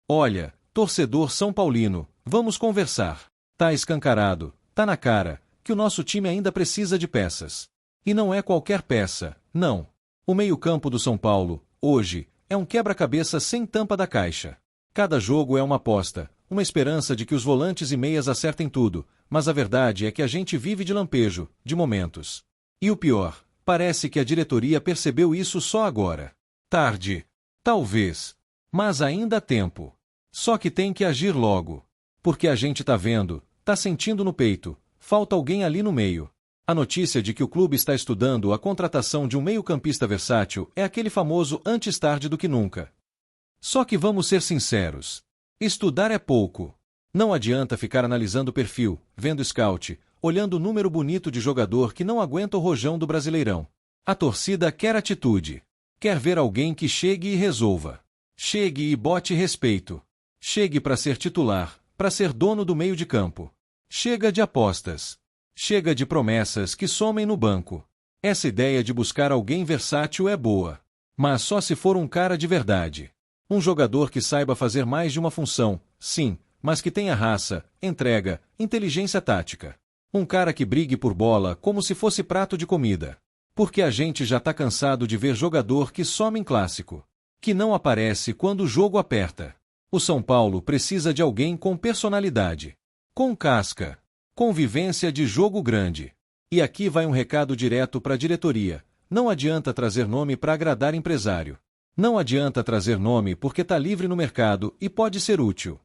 Olha, torcedor São Paulino, vamos conversar. Tá escancarado, tá na cara, que o nosso time ainda precisa de peças. E não é qualquer peça, não. O meio-campo do São Paulo, hoje, é um quebra-cabeça sem tampa da caixa. Cada jogo é uma aposta, uma esperança de que os volantes e meias acertem tudo, mas a verdade é que a gente vive de lampejo, de momentos. E o pior, parece que a diretoria percebeu isso só agora. Tarde. Talvez. Mas ainda há tempo. Só que tem que agir logo. Porque a gente tá vendo, tá sentindo no peito, falta alguém ali no meio. A notícia de que o clube está estudando a contratação de um meio-campista versátil é aquele famoso antes tarde do que nunca. Só que vamos ser sinceros. Estudar é pouco. Não adianta ficar analisando o perfil, vendo scout, olhando o número bonito de jogador que não aguenta o rojão do Brasileirão. A torcida quer atitude. Quer ver alguém que chegue e resolva. Chegue e bote respeito. Chegue para ser titular, para ser dono do meio de campo. Chega de apostas. Chega de promessas que somem no banco. Essa ideia de buscar alguém versátil é boa. Mas só se for um cara de verdade. Um jogador que saiba fazer mais de uma função, sim, mas que tenha raça, entrega, inteligência tática. Um cara que brigue por bola como se fosse prato de comida. Porque a gente já tá cansado de ver jogador que some em clássico. Que não aparece quando o jogo aperta. O São Paulo precisa de alguém com personalidade. Com casca. Convivência de jogo grande. E aqui vai um recado direto para a diretoria. Não adianta trazer nome para agradar empresário. Não adianta trazer nome porque tá livre no mercado e pode ser útil.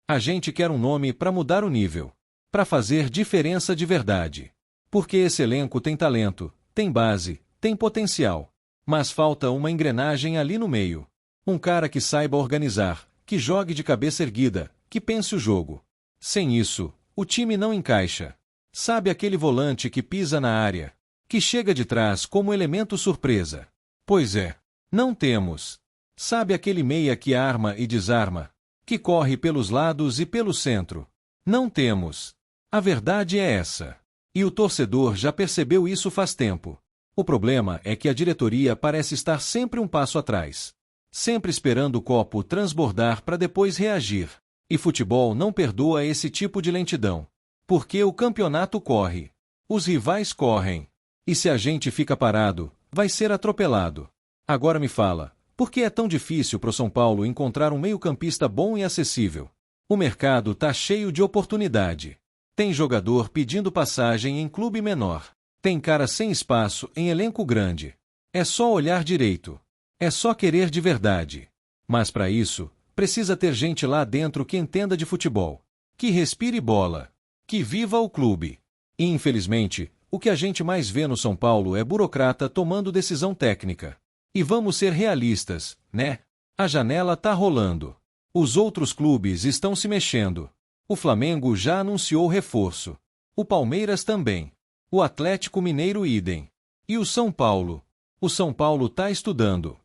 A gente quer um nome para mudar o nível. Para fazer diferença de verdade. Porque esse elenco tem talento, tem base, tem potencial. Mas falta uma engrenagem ali no meio. Um cara que saiba organizar, que jogue de cabeça erguida, que pense o jogo. Sem isso, o time não encaixa. Sabe aquele volante que pisa na área, que chega de trás como elemento surpresa? Pois é, não temos. Sabe aquele meia que arma e desarma, que corre pelos lados e pelo centro? Não temos. A verdade é essa. E o torcedor já percebeu isso faz tempo. O problema é que a diretoria parece estar sempre um passo atrás. Sempre esperando o copo transbordar para depois reagir. E futebol não perdoa esse tipo de lentidão. Porque o campeonato corre. Os rivais correm. E se a gente fica parado, vai ser atropelado. Agora me fala, por que é tão difícil pro São Paulo encontrar um meio-campista bom e acessível? O mercado tá cheio de oportunidade. Tem jogador pedindo passagem em clube menor. Tem cara sem espaço em elenco grande. É só olhar direito. É só querer de verdade. Mas para isso, precisa ter gente lá dentro que entenda de futebol. Que respire bola. Que viva o clube. E infelizmente, o que a gente mais vê no São Paulo é burocrata tomando decisão técnica. E vamos ser realistas, né? A janela tá rolando. Os outros clubes estão se mexendo. O Flamengo já anunciou reforço. O Palmeiras também. O Atlético Mineiro idem. E o São Paulo? O São Paulo tá estudando.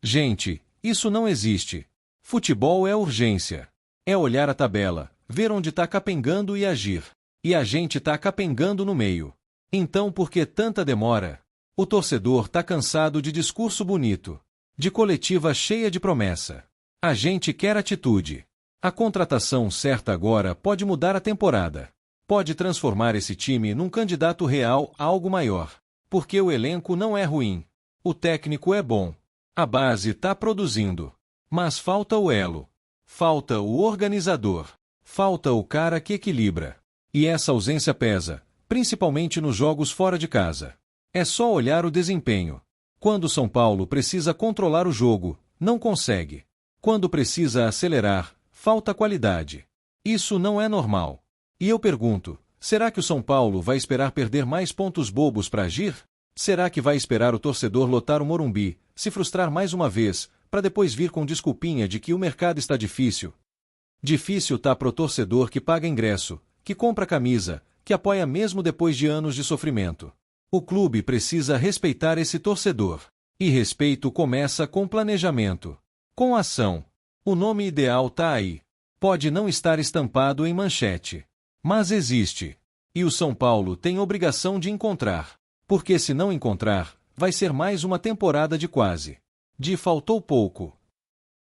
Gente, isso não existe. Futebol é urgência. É olhar a tabela, ver onde tá capengando e agir. E a gente tá capengando no meio. Então por que tanta demora? O torcedor tá cansado de discurso bonito. De coletiva cheia de promessa. A gente quer atitude. A contratação certa agora pode mudar a temporada. Pode transformar esse time num candidato real a algo maior. Porque o elenco não é ruim. O técnico é bom. A base tá produzindo. Mas falta o elo. Falta o organizador. Falta o cara que equilibra. E essa ausência pesa, principalmente nos jogos fora de casa. É só olhar o desempenho. Quando São Paulo precisa controlar o jogo, não consegue. Quando precisa acelerar, falta qualidade. Isso não é normal. E eu pergunto, será que o São Paulo vai esperar perder mais pontos bobos para agir? Será que vai esperar o torcedor lotar o Morumbi, se frustrar mais uma vez, para depois vir com desculpinha de que o mercado está difícil? Difícil tá pro torcedor que paga ingresso, que compra camisa, que apoia mesmo depois de anos de sofrimento. O clube precisa respeitar esse torcedor. E respeito começa com planejamento. Com ação. O nome ideal tá aí. Pode não estar estampado em manchete. Mas existe. E o São Paulo tem obrigação de encontrar. Porque se não encontrar, vai ser mais uma temporada de quase. De faltou pouco.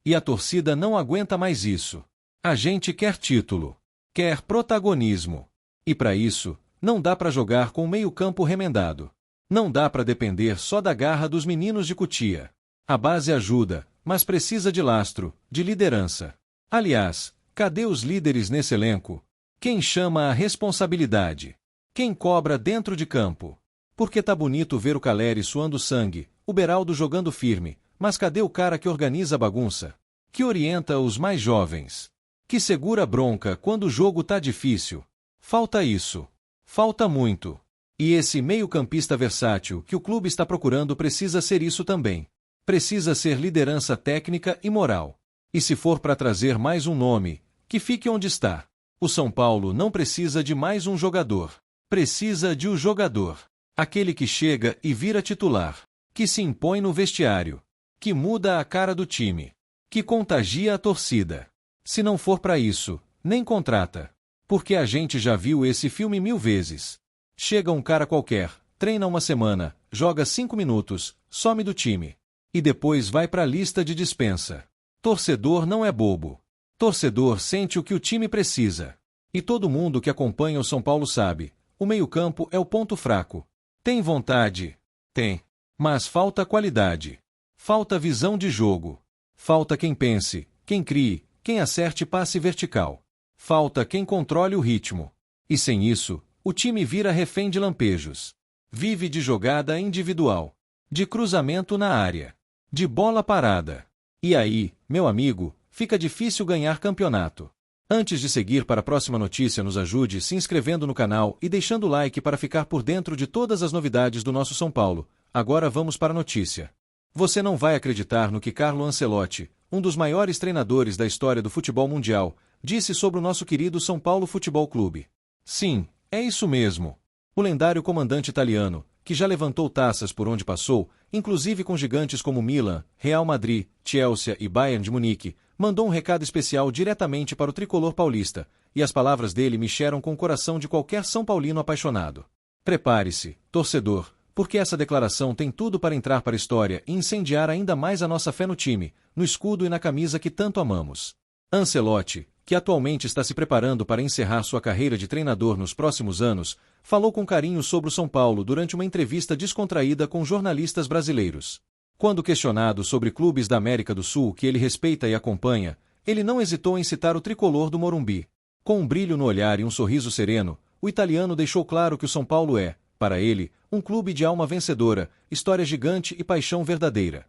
E a torcida não aguenta mais isso. A gente quer título. Quer protagonismo. E para isso, não dá para jogar com o meio-campo remendado. Não dá para depender só da garra dos meninos de Cotia. A base ajuda, mas precisa de lastro, de liderança. Aliás, cadê os líderes nesse elenco? Quem chama a responsabilidade? Quem cobra dentro de campo? Porque tá bonito ver o Caleri suando sangue, o Beraldo jogando firme, mas cadê o cara que organiza a bagunça? Que orienta os mais jovens? Que segura a bronca quando o jogo tá difícil? Falta isso. Falta muito. E esse meio-campista versátil que o clube está procurando precisa ser isso também. Precisa ser liderança técnica e moral. E se for para trazer mais um nome, que fique onde está. O São Paulo não precisa de mais um jogador. Precisa de um jogador. Aquele que chega e vira titular. Que se impõe no vestiário. Que muda a cara do time. Que contagia a torcida. Se não for para isso, nem contrata. Porque a gente já viu esse filme 1000 vezes. Chega um cara qualquer, treina uma semana, joga 5 minutos, some do time. E depois vai para a lista de dispensa. Torcedor não é bobo. Torcedor sente o que o time precisa. E todo mundo que acompanha o São Paulo sabe, o meio-campo é o ponto fraco. Tem vontade? Tem. Mas falta qualidade. Falta visão de jogo. Falta quem pense, quem crie, quem acerte passe vertical. Falta quem controle o ritmo. E sem isso, o time vira refém de lampejos. Vive de jogada individual. De cruzamento na área. De bola parada. E aí, meu amigo, fica difícil ganhar campeonato. Antes de seguir para a próxima notícia, nos ajude se inscrevendo no canal e deixando o like para ficar por dentro de todas as novidades do nosso São Paulo. Agora vamos para a notícia. Você não vai acreditar no que Carlo Ancelotti, um dos maiores treinadores da história do futebol mundial, disse sobre o nosso querido São Paulo Futebol Clube. Sim, é isso mesmo. O lendário comandante italiano, que já levantou taças por onde passou, inclusive com gigantes como Milan, Real Madrid, Chelsea e Bayern de Munique, mandou um recado especial diretamente para o tricolor paulista, e as palavras dele mexeram com o coração de qualquer São Paulino apaixonado. Prepare-se, torcedor, porque essa declaração tem tudo para entrar para a história e incendiar ainda mais a nossa fé no time, no escudo e na camisa que tanto amamos. Ancelotti, que atualmente está se preparando para encerrar sua carreira de treinador nos próximos anos, falou com carinho sobre o São Paulo durante uma entrevista descontraída com jornalistas brasileiros. Quando questionado sobre clubes da América do Sul que ele respeita e acompanha, ele não hesitou em citar o tricolor do Morumbi. Com um brilho no olhar e um sorriso sereno, o italiano deixou claro que o São Paulo é, para ele, um clube de alma vencedora, história gigante e paixão verdadeira.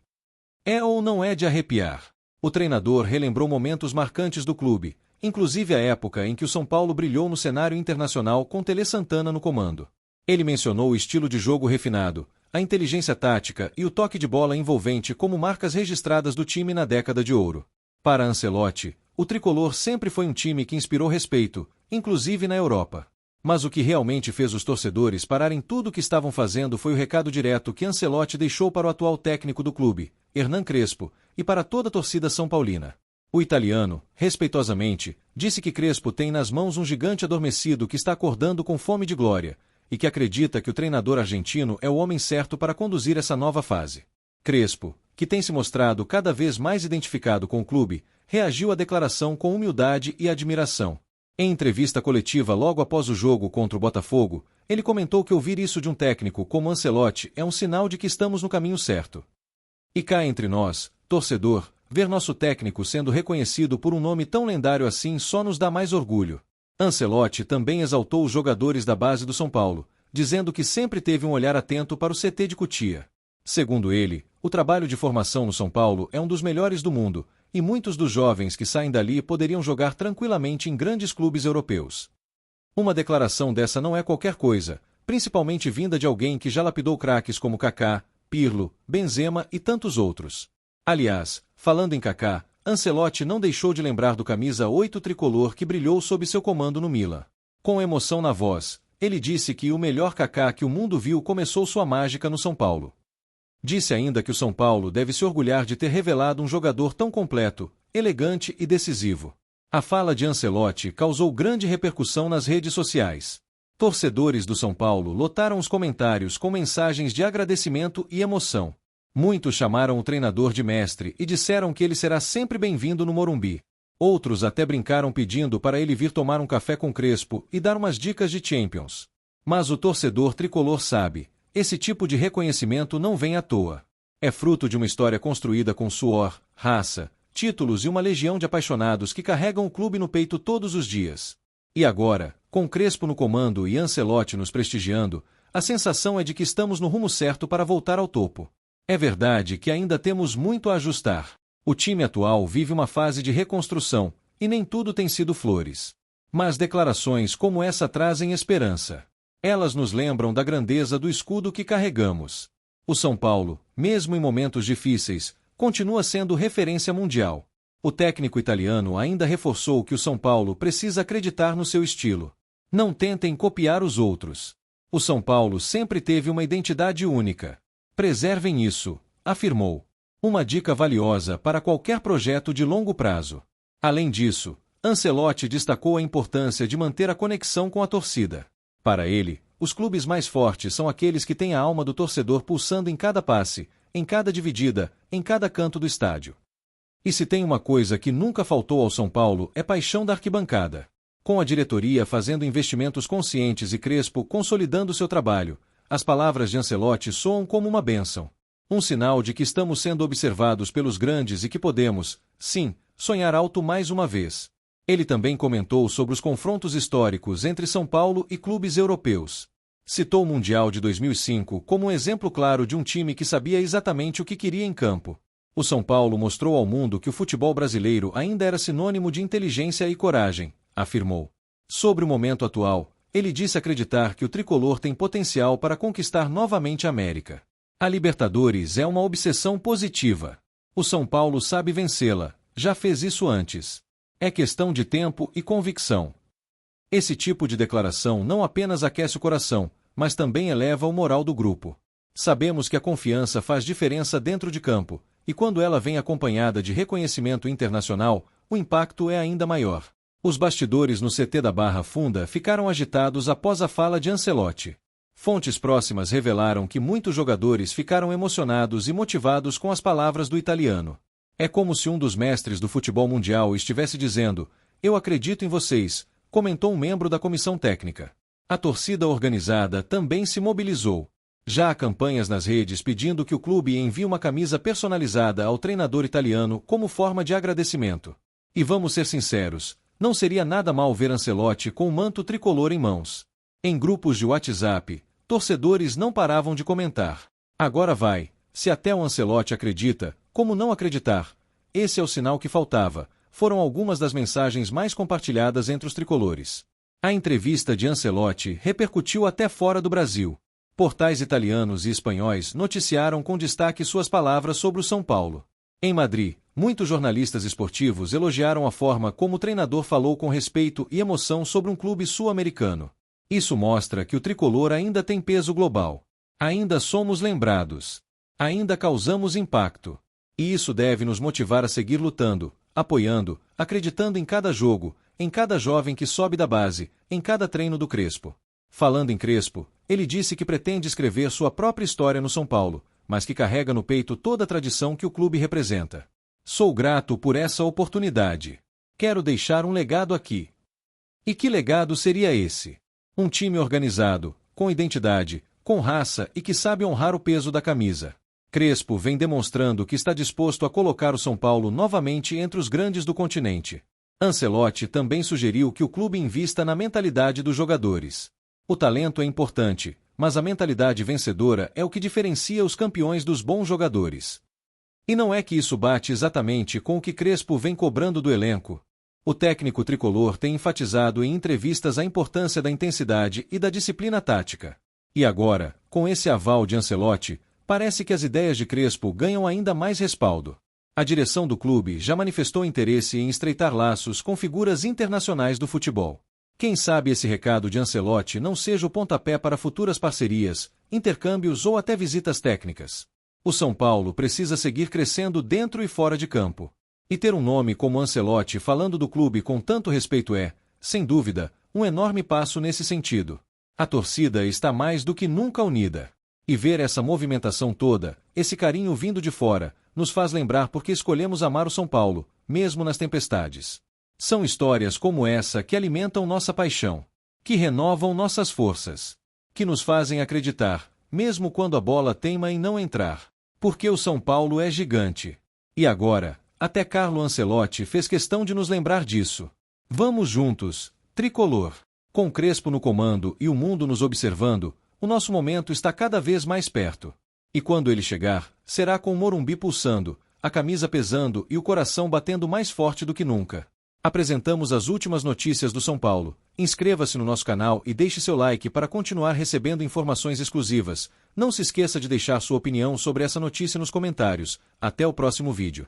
É ou não é de arrepiar? O treinador relembrou momentos marcantes do clube, inclusive a época em que o São Paulo brilhou no cenário internacional com Tele Santana no comando. Ele mencionou o estilo de jogo refinado, a inteligência tática e o toque de bola envolvente como marcas registradas do time na década de ouro. Para Ancelotti, o tricolor sempre foi um time que inspirou respeito, inclusive na Europa. Mas o que realmente fez os torcedores pararem tudo o que estavam fazendo foi o recado direto que Ancelotti deixou para o atual técnico do clube, Hernan Crespo, e para toda a torcida são paulina. O italiano, respeitosamente, disse que Crespo tem nas mãos um gigante adormecido que está acordando com fome de glória, e que acredita que o treinador argentino é o homem certo para conduzir essa nova fase. Crespo, que tem se mostrado cada vez mais identificado com o clube, reagiu à declaração com humildade e admiração. Em entrevista coletiva logo após o jogo contra o Botafogo, ele comentou que ouvir isso de um técnico como Ancelotti é um sinal de que estamos no caminho certo. E cá entre nós, torcedor, ver nosso técnico sendo reconhecido por um nome tão lendário assim só nos dá mais orgulho. Ancelotti também exaltou os jogadores da base do São Paulo, dizendo que sempre teve um olhar atento para o CT de Cotia. Segundo ele, o trabalho de formação no São Paulo é um dos melhores do mundo, e muitos dos jovens que saem dali poderiam jogar tranquilamente em grandes clubes europeus. Uma declaração dessa não é qualquer coisa, principalmente vinda de alguém que já lapidou craques como Kaká, Pirlo, Benzema e tantos outros. Aliás, falando em Kaká, Ancelotti não deixou de lembrar do camisa 8 tricolor que brilhou sob seu comando no Milan. Com emoção na voz, ele disse que o melhor Kaká que o mundo viu começou sua mágica no São Paulo. Disse ainda que o São Paulo deve se orgulhar de ter revelado um jogador tão completo, elegante e decisivo. A fala de Ancelotti causou grande repercussão nas redes sociais. Torcedores do São Paulo lotaram os comentários com mensagens de agradecimento e emoção. Muitos chamaram o treinador de mestre e disseram que ele será sempre bem-vindo no Morumbi. Outros até brincaram pedindo para ele vir tomar um café com Crespo e dar umas dicas de Champions. Mas o torcedor tricolor sabe, esse tipo de reconhecimento não vem à toa. É fruto de uma história construída com suor, raça, títulos e uma legião de apaixonados que carregam o clube no peito todos os dias. E agora, com Crespo no comando e Ancelotti nos prestigiando, a sensação é de que estamos no rumo certo para voltar ao topo. É verdade que ainda temos muito a ajustar. O time atual vive uma fase de reconstrução, e nem tudo tem sido flores. Mas declarações como essa trazem esperança. Elas nos lembram da grandeza do escudo que carregamos. O São Paulo, mesmo em momentos difíceis, continua sendo referência mundial. O técnico italiano ainda reforçou que o São Paulo precisa acreditar no seu estilo. Não tentem copiar os outros. O São Paulo sempre teve uma identidade única. Preservem isso, afirmou. Uma dica valiosa para qualquer projeto de longo prazo. Além disso, Ancelotti destacou a importância de manter a conexão com a torcida. Para ele, os clubes mais fortes são aqueles que têm a alma do torcedor pulsando em cada passe, em cada dividida, em cada canto do estádio. E se tem uma coisa que nunca faltou ao São Paulo é paixão da arquibancada. Com a diretoria fazendo investimentos conscientes e Crespo consolidando seu trabalho, as palavras de Ancelotti soam como uma bênção. Um sinal de que estamos sendo observados pelos grandes e que podemos, sim, sonhar alto mais uma vez. Ele também comentou sobre os confrontos históricos entre São Paulo e clubes europeus. Citou o Mundial de 2005 como um exemplo claro de um time que sabia exatamente o que queria em campo. O São Paulo mostrou ao mundo que o futebol brasileiro ainda era sinônimo de inteligência e coragem, afirmou. Sobre o momento atual, ele disse acreditar que o tricolor tem potencial para conquistar novamente a América. A Libertadores é uma obsessão positiva. O São Paulo sabe vencê-la, já fez isso antes. É questão de tempo e convicção. Esse tipo de declaração não apenas aquece o coração, mas também eleva o moral do grupo. Sabemos que a confiança faz diferença dentro de campo, e quando ela vem acompanhada de reconhecimento internacional, o impacto é ainda maior. Os bastidores no CT da Barra Funda ficaram agitados após a fala de Ancelotti. Fontes próximas revelaram que muitos jogadores ficaram emocionados e motivados com as palavras do italiano. É como se um dos mestres do futebol mundial estivesse dizendo: "Eu acredito em vocês", comentou um membro da comissão técnica. A torcida organizada também se mobilizou. Já há campanhas nas redes pedindo que o clube envie uma camisa personalizada ao treinador italiano como forma de agradecimento. E vamos ser sinceros, não seria nada mal ver Ancelotti com o manto tricolor em mãos. Em grupos de WhatsApp, torcedores não paravam de comentar. Agora vai, se até o Ancelotti acredita, como não acreditar? Esse é o sinal que faltava, foram algumas das mensagens mais compartilhadas entre os tricolores. A entrevista de Ancelotti repercutiu até fora do Brasil. Portais italianos e espanhóis noticiaram com destaque suas palavras sobre o São Paulo. Em Madrid, muitos jornalistas esportivos elogiaram a forma como o treinador falou com respeito e emoção sobre um clube sul-americano. Isso mostra que o tricolor ainda tem peso global. Ainda somos lembrados. Ainda causamos impacto. E isso deve nos motivar a seguir lutando, apoiando, acreditando em cada jogo, em cada jovem que sobe da base, em cada treino do Crespo. Falando em Crespo, ele disse que pretende escrever sua própria história no São Paulo, mas que carrega no peito toda a tradição que o clube representa. Sou grato por essa oportunidade. Quero deixar um legado aqui. E que legado seria esse? Um time organizado, com identidade, com raça e que sabe honrar o peso da camisa. Crespo vem demonstrando que está disposto a colocar o São Paulo novamente entre os grandes do continente. Ancelotti também sugeriu que o clube invista na mentalidade dos jogadores. O talento é importante, mas a mentalidade vencedora é o que diferencia os campeões dos bons jogadores. E não é que isso bate exatamente com o que Crespo vem cobrando do elenco. O técnico tricolor tem enfatizado em entrevistas a importância da intensidade e da disciplina tática. E agora, com esse aval de Ancelotti, parece que as ideias de Crespo ganham ainda mais respaldo. A direção do clube já manifestou interesse em estreitar laços com figuras internacionais do futebol. Quem sabe esse recado de Ancelotti não seja o pontapé para futuras parcerias, intercâmbios ou até visitas técnicas. O São Paulo precisa seguir crescendo dentro e fora de campo. E ter um nome como Ancelotti falando do clube com tanto respeito é, sem dúvida, um enorme passo nesse sentido. A torcida está mais do que nunca unida. E ver essa movimentação toda, esse carinho vindo de fora, nos faz lembrar por que escolhemos amar o São Paulo, mesmo nas tempestades. São histórias como essa que alimentam nossa paixão, que renovam nossas forças, que nos fazem acreditar, mesmo quando a bola teima em não entrar. Porque o São Paulo é gigante. E agora, até Carlo Ancelotti fez questão de nos lembrar disso. Vamos juntos, tricolor. Com Crespo no comando e o mundo nos observando, o nosso momento está cada vez mais perto. E quando ele chegar, será com o Morumbi pulsando, a camisa pesando e o coração batendo mais forte do que nunca. Apresentamos as últimas notícias do São Paulo. Inscreva-se no nosso canal e deixe seu like para continuar recebendo informações exclusivas. Não se esqueça de deixar sua opinião sobre essa notícia nos comentários. Até o próximo vídeo.